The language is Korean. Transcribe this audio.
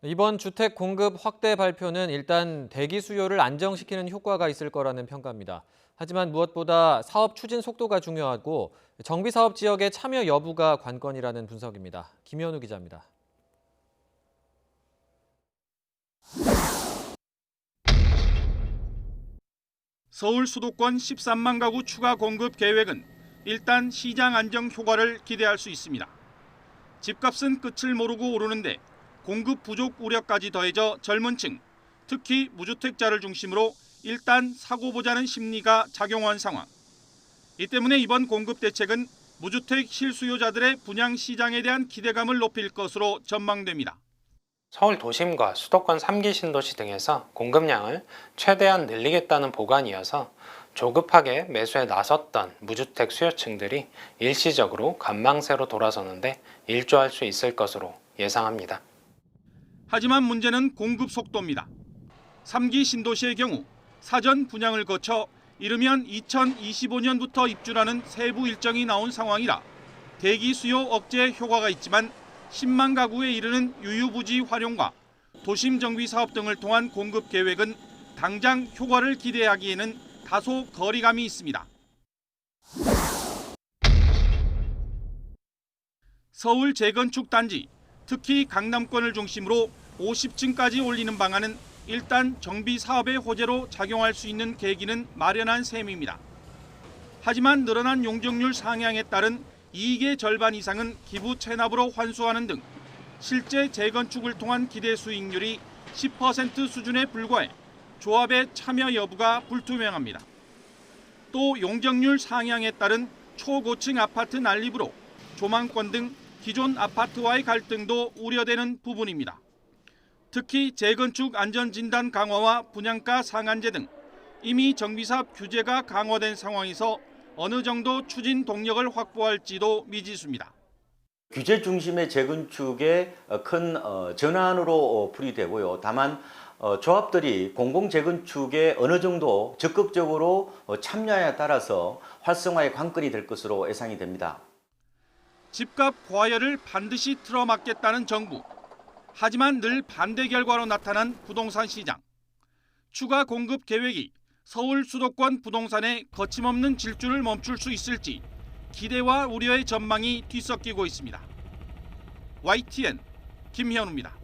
이번 주택 공급 확대 발표는 일단 대기 수요를 안정시키는 효과가 있을 거라는 평가입니다. 하지만 무엇보다 사업 추진 속도가 중요하고 정비사업 지역의 참여 여부가 관건이라는 분석입니다. 김현우 기자입니다. 서울 수도권 13만 가구 추가 공급 계획은 일단 시장 안정 효과를 기대할 수 있습니다. 집값은 끝을 모르고 오르는데 공급 부족 우려까지 더해져 젊은 층, 특히 무주택자를 중심으로 일단 사고 보자는 심리가 작용한 상황. 이 때문에 이번 공급 대책은 무주택 실수요자들의 분양 시장에 대한 기대감을 높일 것으로 전망됩니다. 서울 도심과 수도권 3기 신도시 등에서 공급량을 최대한 늘리겠다는 보관이어서 조급하게 매수에 나섰던 무주택 수요층들이 일시적으로 관망세로 돌아서는데 일조할 수 있을 것으로 예상합니다. 하지만 문제는 공급 속도입니다. 3기 신도시의 경우 사전 분양을 거쳐 이르면 2025년부터 입주라는 세부 일정이 나온 상황이라 대기 수요 억제 효과가 있지만 10만 가구에 이르는 유유부지 활용과 도심 정비 사업 등을 통한 공급 계획은 당장 효과를 기대하기에는 다소 거리감이 있습니다. 서울 재건축 단지, 특히 강남권을 중심으로 50층까지 올리는 방안은 일단 정비 사업의 호재로 작용할 수 있는 계기는 마련한 셈입니다. 하지만 늘어난 용적률 상향에 따른 이익의 절반 이상은 기부 체납으로 환수하는 등 실제 재건축을 통한 기대 수익률이 10% 수준에 불과해 조합의 참여 여부가 불투명합니다. 또 용적률 상향에 따른 초고층 아파트 난립으로 조망권 등 기존 아파트와의 갈등도 우려되는 부분입니다. 특히 재건축 안전진단 강화와 분양가 상한제 등 이미 정비사업 규제가 강화된 상황에서 어느 정도 추진 동력을 확보할지도 미지수입니다. 규제 중심의 재건축의 큰 전환으로 풀이되고요. 다만 조합들이 공공재건축에 어느 정도 적극적으로 참여에 따라서 활성화의 관건이 될 것으로 예상이 됩니다. 집값 과열을 반드시 틀어막겠다는 정부. 하지만 늘 반대 결과로 나타난 부동산 시장. 추가 공급 계획이 서울 수도권 부동산의 거침없는 질주를 멈출 수 있을지 기대와 우려의 전망이 뒤섞이고 있습니다. YTN 김현우입니다.